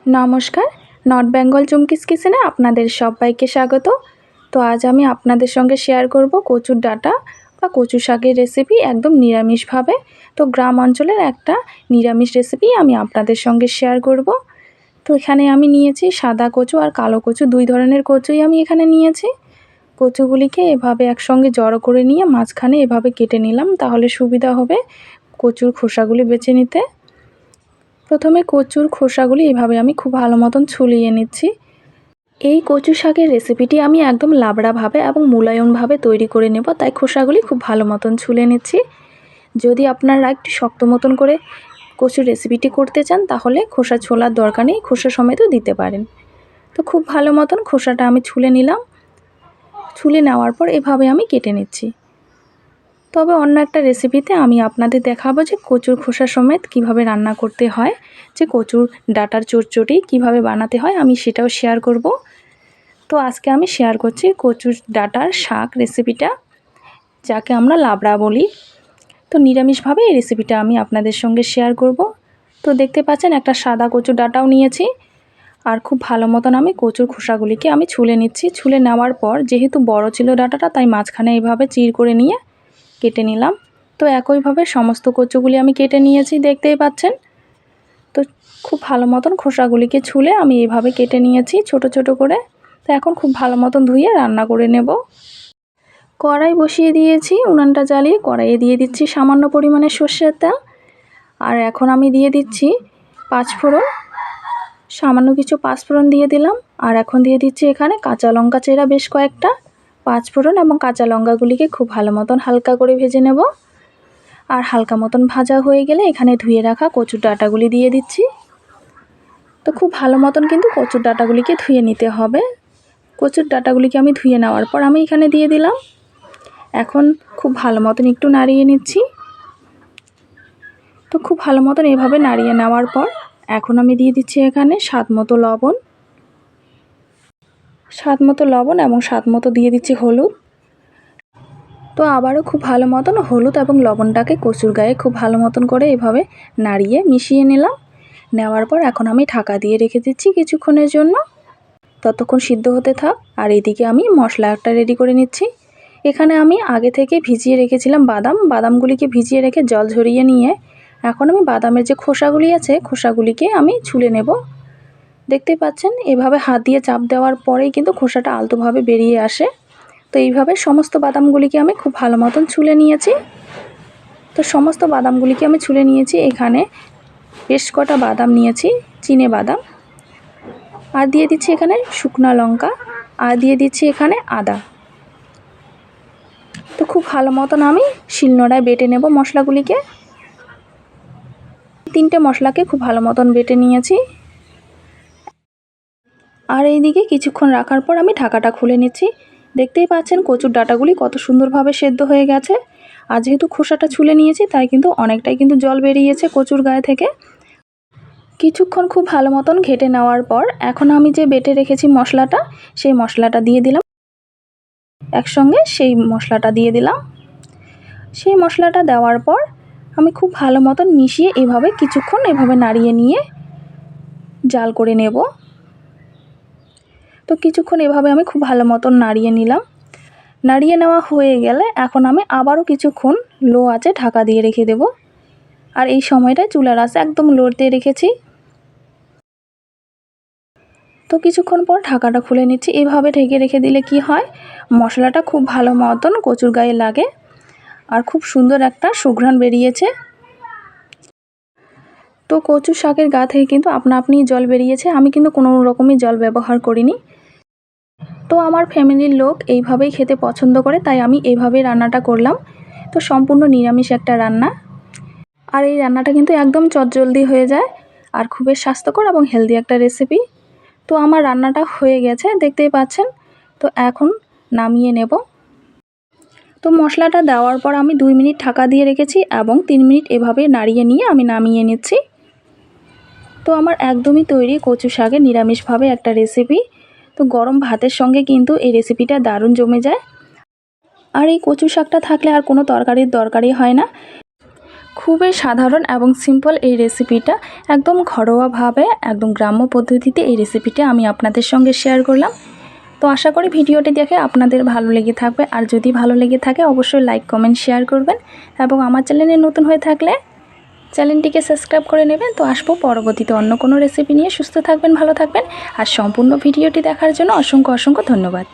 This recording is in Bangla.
নমস্কার, নর্থ বেঙ্গল চুমকিস কিচেনে আপনাদের সবাইকে স্বাগত। তো আজ আমি আপনাদের সঙ্গে শেয়ার করব কচুর ডাঁটা বা কচু শাকের রেসিপি একদম নিরামিষভাবে। তো গ্রাম অঞ্চলের একটা নিরামিষ রেসিপি আমি আপনাদের সঙ্গে শেয়ার করব। তো এখানে আমি নিয়েছি সাদা কচু আর কালো কচু, দুই ধরনের কচুই আমি এখানে নিয়েছি। কচুগুলিকে এভাবে একসঙ্গে জড়ো করে নিয়ে মাঝখানে এভাবে কেটে নিলাম, তাহলে সুবিধা হবে কচুর খোসাগুলি বেছে নিতে। প্রথমে কচুর খোসাগুলি এভাবে আমি খুব ভালো মতন ছুলিয়ে নিচ্ছি। এই কচু শাকের রেসিপিটি আমি একদম লাবড়াভাবে এবং মোলায়েমভাবে তৈরি করে নেব, তাই খোসাগুলি খুব ভালো মতন ছুলে নিচ্ছি। যদি আপনারা একটু শক্ত মতন করে কচুর রেসিপিটি করতে চান তাহলে খোসা ছোলার দরকার নেই, খোসা সমেতও দিতে পারেন। তো খুব ভালো মতন খোসাটা আমি ছুলে নিলাম। ছুলে নেওয়ার পর এভাবে আমি কেটে নিচ্ছি। তবে অন্য একটা রেসিপিতে আমি আপনাদের দেখাবো যে কচুর খোসা সমেত কিভাবে রান্না করতে হয়, যে কচুর ডাঁটার চচ্চড়ি কিভাবে বানাতে হয় আমি সেটাও শেয়ার করব। তো আজকে আমি শেয়ার করছি কচুর ডাঁটার শাক রেসিপিটা, যাকে আমরা লাবড়া বলি। তো নিরামিষভাবে এই রেসিপিটা আমি আপনাদের সঙ্গে শেয়ার করব। তো দেখতে পাচ্ছেন একটা সাদা কচুর ডাঁটাও নিয়েছি, আর খুব ভালো মতন আমি কচুর খোসাগুলিকে আমি ছুলে নিচ্ছি। ছুলে নেওয়ার পর যেহেতু বড় ছিল ডাঁটাটা, তাই মাঝখানে এইভাবে চির করে নিয়ে কেটে নিলাম। তো একইভাবে সমস্ত কচুগুলি আমি কেটে নিয়েছি, দেখতেই পাচ্ছেন। তো খুব ভালো মতন খোসাগুলিকে ছুলে আমি এইভাবে কেটে নিয়েছি ছোট ছোট করে। তো এখন খুব ভালো মতন ধুয়ে রান্না করে নেব। কড়াই বসিয়ে দিয়েছি, উনানটা জ্বালিয়ে কড়াইয়ে দিয়ে দিচ্ছি সামান্য পরিমাণে সর্ষের তেল। আর এখন আমি দিয়ে দিচ্ছি পাঁচফোড়ন, সামান্য কিছু পাঁচফোড়ন দিয়ে দিলাম। আর এখন দিয়ে দিচ্ছি এখানে কাঁচা লঙ্কা চেরা বেশ কয়েকটা। পাঁচফোড়ন এবং কাঁচা লঙ্কাগুলিকে খুব ভালো মতন হালকা করে ভেজে নেব। আর হালকা মতন ভাজা হয়ে গেলে এখানে ধুয়ে রাখা কচুর ডাঁটাগুলি দিয়ে দিচ্ছি। তো খুব ভালো মতন কিন্তু কচুর ডাঁটাগুলিকে ধুয়ে নিতে হবে। কচুর ডাঁটাগুলিকে আমি ধুয়ে নেওয়ার পর আমি এখানে দিয়ে দিলাম। এখন খুব ভালো মতন একটু নাড়িয়ে নিচ্ছি। তো খুব ভালো মতন এভাবে নাড়িয়ে নেওয়ার পর এখন আমি দিয়ে দিচ্ছি এখানে স্বাদ মতো লবণ এবং স্বাদ মতো দিয়ে দিচ্ছি হলুদ। তো আবারও খুব ভালো মতন হলুদ এবং লবণটাকে কচুর গায়ে খুব ভালো মতন করে এভাবে নাড়িয়ে মিশিয়ে নিলাম। নেওয়ার পর এখন আমি ঢাকা দিয়ে রেখে দিচ্ছি কিছুক্ষণের জন্য, ততক্ষণ সিদ্ধ হতে থাক। আর এদিকে আমি মশলাটা রেডি করে নিচ্ছি। এখানে আমি আগে থেকে ভিজিয়ে রেখেছিলাম বাদামগুলিকে ভিজিয়ে রেখে জল ঝরিয়ে নিয়ে এখন আমি বাদামের যে খোসাগুলি আছে খোসাগুলিকে আমি ছুলে নেব। দেখতে পাচ্ছেন এভাবে হাত দিয়ে চাপ দেওয়ার পরেই কিন্তু খোসাটা আলতোভাবে বেরিয়ে আসে। তো এইভাবে সমস্ত বাদামগুলিকে আমি খুব ভালো মতন ছুলে নিয়েছি। তো সমস্ত বাদামগুলিকে আমি ছুলে নিয়েছি। এখানে বেশ কটা বাদাম নিয়েছি, চিনে বাদাম। আর দিয়ে দিচ্ছি এখানে শুকনো লঙ্কা, আর দিয়ে দিচ্ছি এখানে আদা। তো খুব ভালো মতন আমি শিলনোড়ায় বেটে নেব মশলাগুলিকে। তিনটে মশলাকে খুব ভালো মতন বেটে নিয়েছি। আর এইদিকে কিছুক্ষণ রাখার পর আমি ঢাকাটা খুলে নিচ্ছি। দেখতেই পাচ্ছেন কচুর ডাঁটাগুলি কত সুন্দরভাবে সেদ্ধ হয়ে গেছে। আর যেহেতু খোসাটা ছুলে নিয়েছি তাই কিন্তু অনেকটাই কিন্তু জল বেরিয়েছে কচুর গায়ে থেকে। কিছুক্ষণ খুব ভালো মতন ঘেটে নেওয়ার পর এখন আমি যে বেটে রেখেছি মশলাটা, সেই মশলাটা দিয়ে দিলাম। একসঙ্গে সেই মশলাটা দিয়ে দিলাম। সেই মশলাটা দেওয়ার পর আমি খুব ভালো মতন মিশিয়ে এভাবে কিছুক্ষণ এভাবে নাড়িয়ে নিয়ে জাল করে নেব। তো কিছুক্ষণ এভাবে আমি খুব ভালো মতন নাড়িয়ে নিলাম। নাড়িয়ে নেওয়া হয়ে গেলে এখন আমি আবারও কিছুক্ষণ লো আঁচে ঢাকা দিয়ে রেখে দেব। আর এই সময়টায় চুলার আঁচ একদম লোতে রেখেছি। তো কিছুক্ষণ পর ঢাকাটা খুলে নিচ্ছি। এভাবে ঢেকে রেখে দিলে কি হয়, মশলাটা খুব ভালো মতন কচুর গায়ে লাগে আর খুব সুন্দর একটা সুঘ্রাণ বেরিয়েছে। তো কচু শাকের গা থেকে কিন্তু আপনা আপনি জল বেরিয়েছে, আমি কিন্তু কোনো রকমই জল ব্যবহার করিনি। তো আমার ফ্যামিলির লোক এইভাবেই খেতে পছন্দ করে, তাই আমি এইভাবেই রান্নাটা করলাম। তো সম্পূর্ণ নিরামিষ একটা রান্না। আর এই রান্নাটা কিন্তু একদম চটজলদি হয়ে যায় আর খুবই স্বাস্থ্যকর এবং হেলদি একটা রেসিপি। তো আমার রান্নাটা হয়ে গেছে, দেখতেই পাচ্ছেন। তো এখন নামিয়ে নেব। তো মশলাটা দেওয়ার পর আমি 2 মিনিট ঢাকা দিয়ে রেখেছি এবং 3 মিনিট এভাবে নাড়িয়ে নিয়ে আমি নামিয়ে নিচ্ছি। তো আমার একদমই তৈরি কচু শাকের নিরামিষভাবে একটা রেসিপি। তো গরম ভাতের সঙ্গে কিন্তু এই রেসিপিটা দারুণ জমে যায়। আর এই কচু শাকটা থাকলে আর কোনো তরকারির দরকারই হয় না। খুবই সাধারণ এবং সিম্পল এই রেসিপিটা, একদম ঘরোয়াভাবে একদম গ্রাম্য পদ্ধতিতে এই রেসিপিটা আমি আপনাদের সঙ্গে শেয়ার করলাম। তো আশা করি ভিডিওটি দেখে আপনাদের ভালো লেগে থাকবে, আর যদি ভালো লেগে থাকে অবশ্যই লাইক কমেন্ট শেয়ার করবেন এবং আমার চ্যানেলে নতুন হয়ে থাকলে চ্যানেলটিকে সাবস্ক্রাইব করে নেবেন। তো আসবো পরবর্তীতে অন্য কোনো রেসিপি নিয়ে। সুস্থ থাকবেন, ভালো থাকবেন, আর সম্পূর্ণ ভিডিওটি দেখার জন্য অসংখ্য ধন্যবাদ।